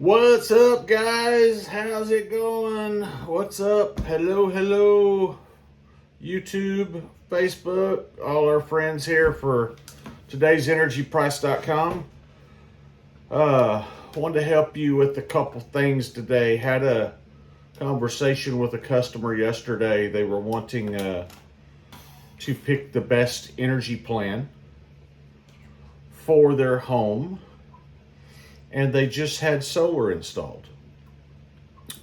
What's up, guys? How's it going? What's up? Hello, YouTube, Facebook, all our friends here for today's energyprice.com. Wanted to help you with a couple things today. Had a conversation with a customer yesterday. They were wanting to pick the best energy plan for their home, and they just had solar installed.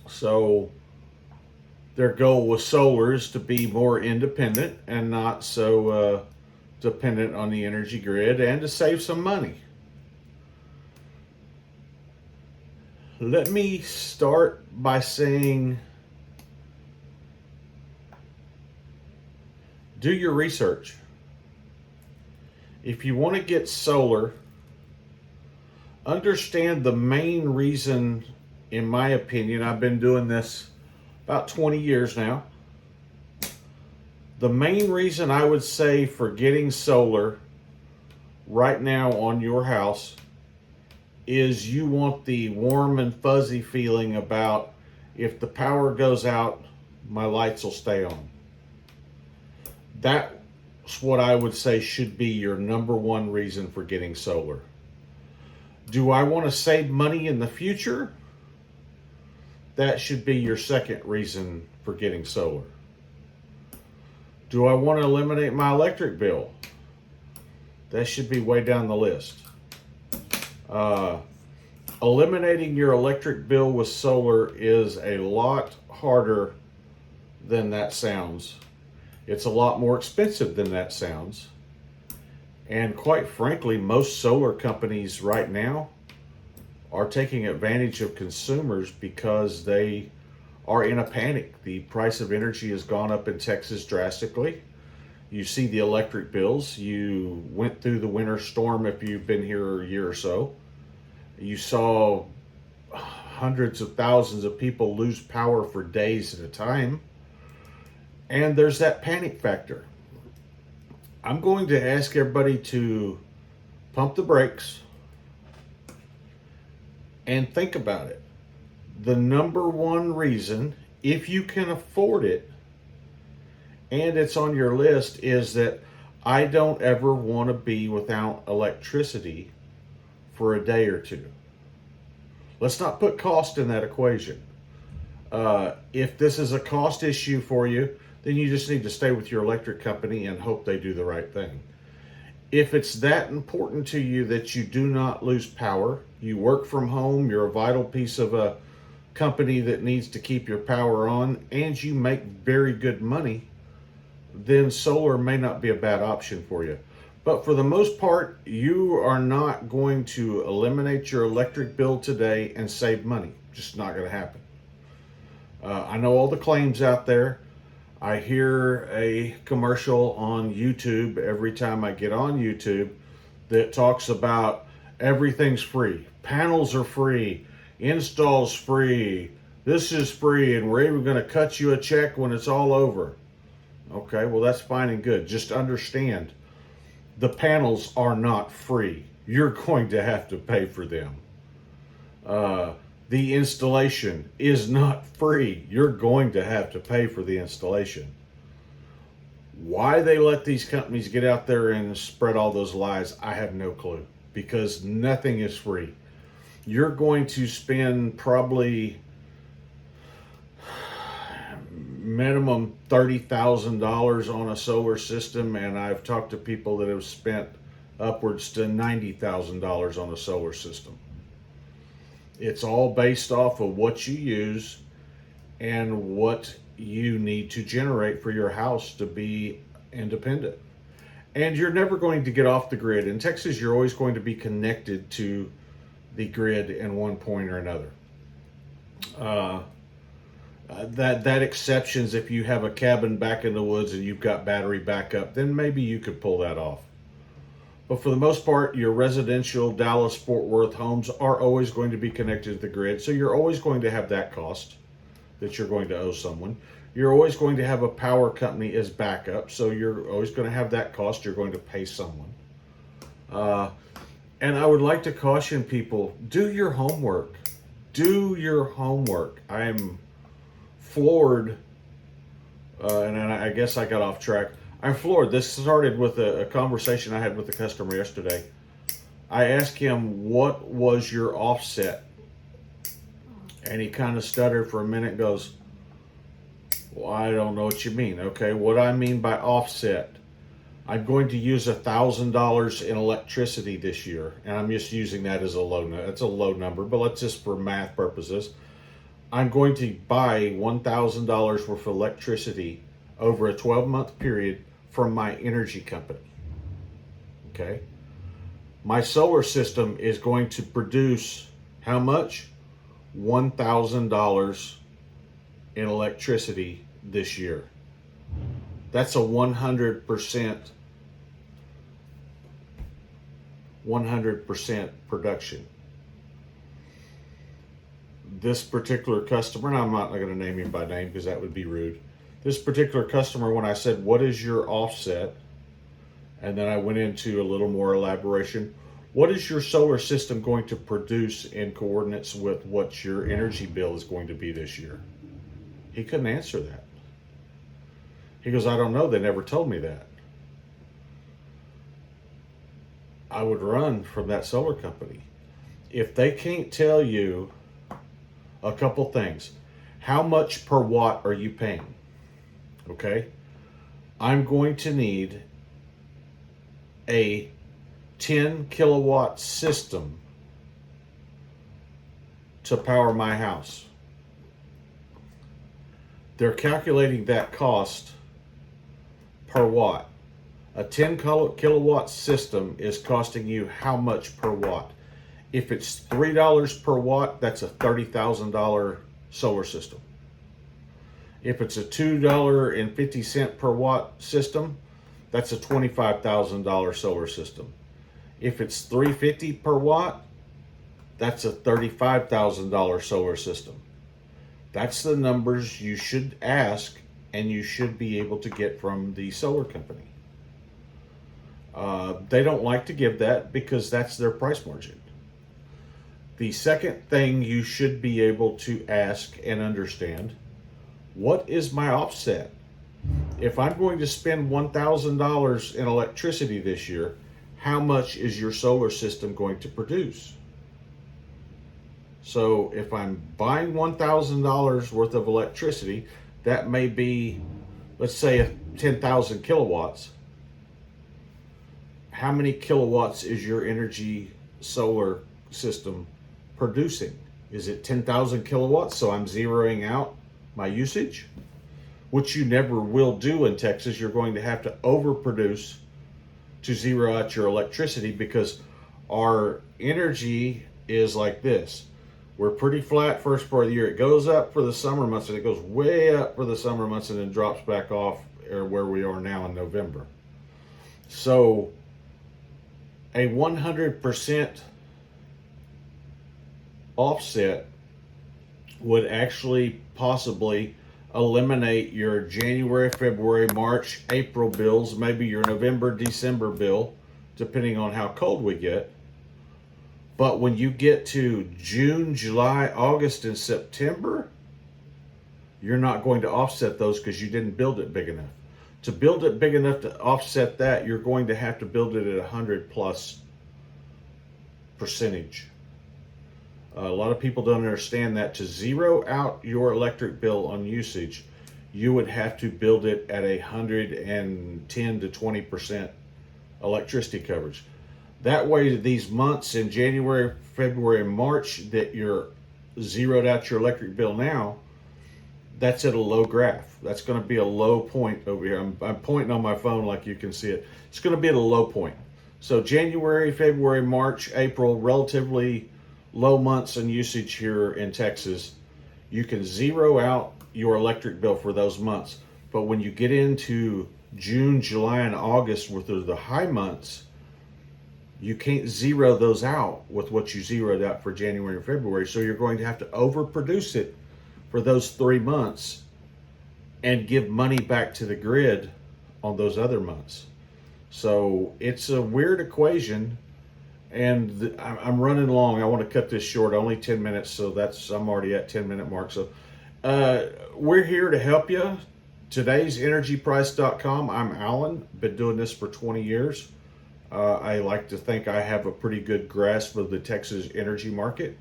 So their goal with solar is to be more independent and not so dependent on the energy grid, and to save some money. Let me start by saying, do your research. If you want to get solar, understand the main reason, in my opinion, I've been doing this about 20 years now. The main reason I would say for getting solar right now on your house is you want the warm and fuzzy feeling about, if the power goes out, my lights will stay on. That's what I would say should be your number one reason for getting solar. Do I want to save money in the future? That should be your second reason for getting solar. Do I want to eliminate my electric bill? That should be way down the list. Eliminating your electric bill with solar is a lot harder than that sounds. It's a lot more expensive than that sounds. And quite frankly, most solar companies right now are taking advantage of consumers because they are in a panic. The price of energy has gone up in Texas drastically. You see the electric bills. You went through the winter storm if you've been here a year or so. You saw hundreds of thousands of people lose power for days at a time. And there's that panic factor. I'm going to ask everybody to pump the brakes and think about it. The number one reason, if you can afford it, and it's on your list, is that I don't ever want to be without electricity for a day or two. Let's not put cost in that equation. If this is a cost issue for you, then you just need to stay with your electric company and hope they do the right thing. If it's that important to you that you do not lose power, you work from home, you're a vital piece of a company that needs to keep your power on, and you make very good money, then solar may not be a bad option for you. But for the most part, you are not going to eliminate your electric bill today and save money. Just not going to happen. I know all the claims out there. I hear a commercial on YouTube every time I get on YouTube that talks about everything's free. Panels are free. Install's free. This is free, and we're even going to cut you a check when it's all over. Okay, well, that's fine and good. Just understand, the panels are not free. You're going to have to pay for them. The installation is not free. You're going to have to pay for the installation. Why they let these companies get out there and spread all those lies, I have no clue. Because nothing is free. You're going to spend probably minimum $30,000 on a solar system, and I've talked to people that have spent upwards to $90,000 on a solar system. It's all based off of what you use and what you need to generate for your house to be independent. And you're never going to get off the grid. In Texas, you're always going to be connected to the grid in one point or another. That exceptions if you have a cabin back in the woods and you've got battery backup, then maybe you could pull that off. But for the most part, your residential Dallas-Fort Worth homes are always going to be connected to the grid. So you're always going to have that cost that you're going to owe someone. You're always going to have a power company as backup. So you're always going to have that cost you're going to pay someone. And I would like to caution people, do your homework. Do your homework. I'm floored, and I guess I got off track. I'm floored. This started with a conversation I had with a customer yesterday. I asked him, "What was your offset?" And he kind of stuttered for a minute, goes, "Well, I don't know what you mean." Okay, what I mean by offset, I'm going to use $1,000 in electricity this year, and I'm just using that as a that's a low number, but let's just for math purposes. I'm going to buy $1,000 worth of electricity over a 12-month period from my energy company. Okay, my solar system is going to produce how much? $1,000 in electricity this year. That's a 100% production. This particular customer, and I'm not going to name him by name because that would be rude. This particular customer, when I said, "What is your offset?" and then I went into a little more elaboration, what is your solar system going to produce in coordinates with what your energy bill is going to be this year? He couldn't answer that. He goes, "I don't know. They never told me that." I would run from that solar company. If they can't tell you a couple things, how much per watt are you paying? Okay. I'm going to need a 10 kilowatt system to power my house. They're calculating that cost per watt. A 10 kilowatt system is costing you how much per watt? If it's $3 per watt, that's a $30,000 solar system. If it's a $2.50 per watt system, that's a $25,000 solar system. If it's $3.50 per watt, that's a $35,000 solar system. That's the numbers you should ask and you should be able to get from the solar company. They don't like to give that because that's their price margin. The second thing you should be able to ask and understand, what is my offset? If I'm going to spend $1,000 in electricity this year, how much is your solar system going to produce? So if I'm buying $1,000 worth of electricity, that may be, let's say, 10,000 kilowatts. How many kilowatts is your energy solar system producing? Is it 10,000 kilowatts? So I'm zeroing out my usage, which you never will do in Texas. You're going to have to overproduce to zero out your electricity because our energy is like this. We're pretty flat first part of the year. It goes up for the summer months and it goes way up for the summer months and then drops back off where we are now in November. So a 100% offset would actually possibly eliminate your January, February, March, April bills, maybe your November, December bill, depending on how cold we get. But when you get to June, July, August, and September, you're not going to offset those because you didn't build it big enough. To build it big enough to offset that, you're going to have to build it at 100+%. A lot of people don't understand that to zero out your electric bill on usage, you would have to build it at 110 to 20% electricity coverage. That way, these months in January, February, and March that you're zeroed out your electric bill now, that's at a low graph. That's going to be a low point over here. I'm pointing on my phone like you can see it. It's going to be at a low point. So January, February, March, April, relatively low months in usage here in Texas. You can zero out your electric bill for those months. But when you get into June, July, and August, with the high months, you can't zero those out with what you zeroed out for January and February. So you're going to have to overproduce it for those 3 months and give money back to the grid on those other months. So it's a weird equation, and I'm running long. I want to cut this short. Only 10 minutes, so I'm already at 10-minute mark. So we're here to help you. Today's energyprice.com. I'm Alan. Been doing this for 20 years. I like to think I have a pretty good grasp of the Texas energy market.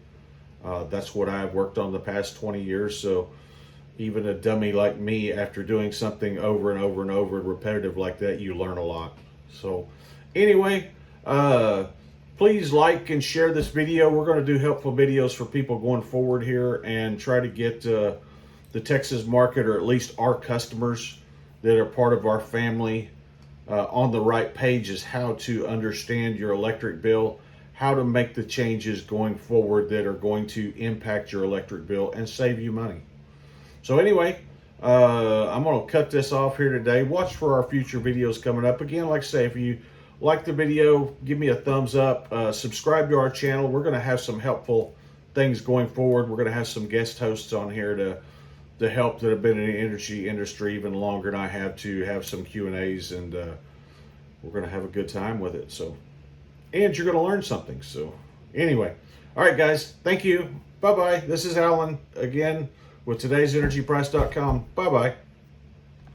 That's what I've worked on the past 20 years. So even a dummy like me, after doing something over and over and over and repetitive like that, you learn a lot. So anyway, please like and share this video. We're going to do helpful videos for people going forward here and try to get the Texas market, or at least our customers that are part of our family, on the right page is how to understand your electric bill, how to make the changes going forward that are going to impact your electric bill and save you money. So anyway, I'm going to cut this off here today. Watch for our future videos coming up. Again, like I say, if you like the video, give me a thumbs up. Subscribe to our channel. We're going to have some helpful things going forward. We're going to have some guest hosts on here to help that have been in the energy industry even longer than I have, to have some Q&As, and we're going to have a good time with it. So, and you're going to learn something. So anyway, all right, guys, thank you. Bye-bye. This is Alan again with today's energyprice.com. Bye-bye.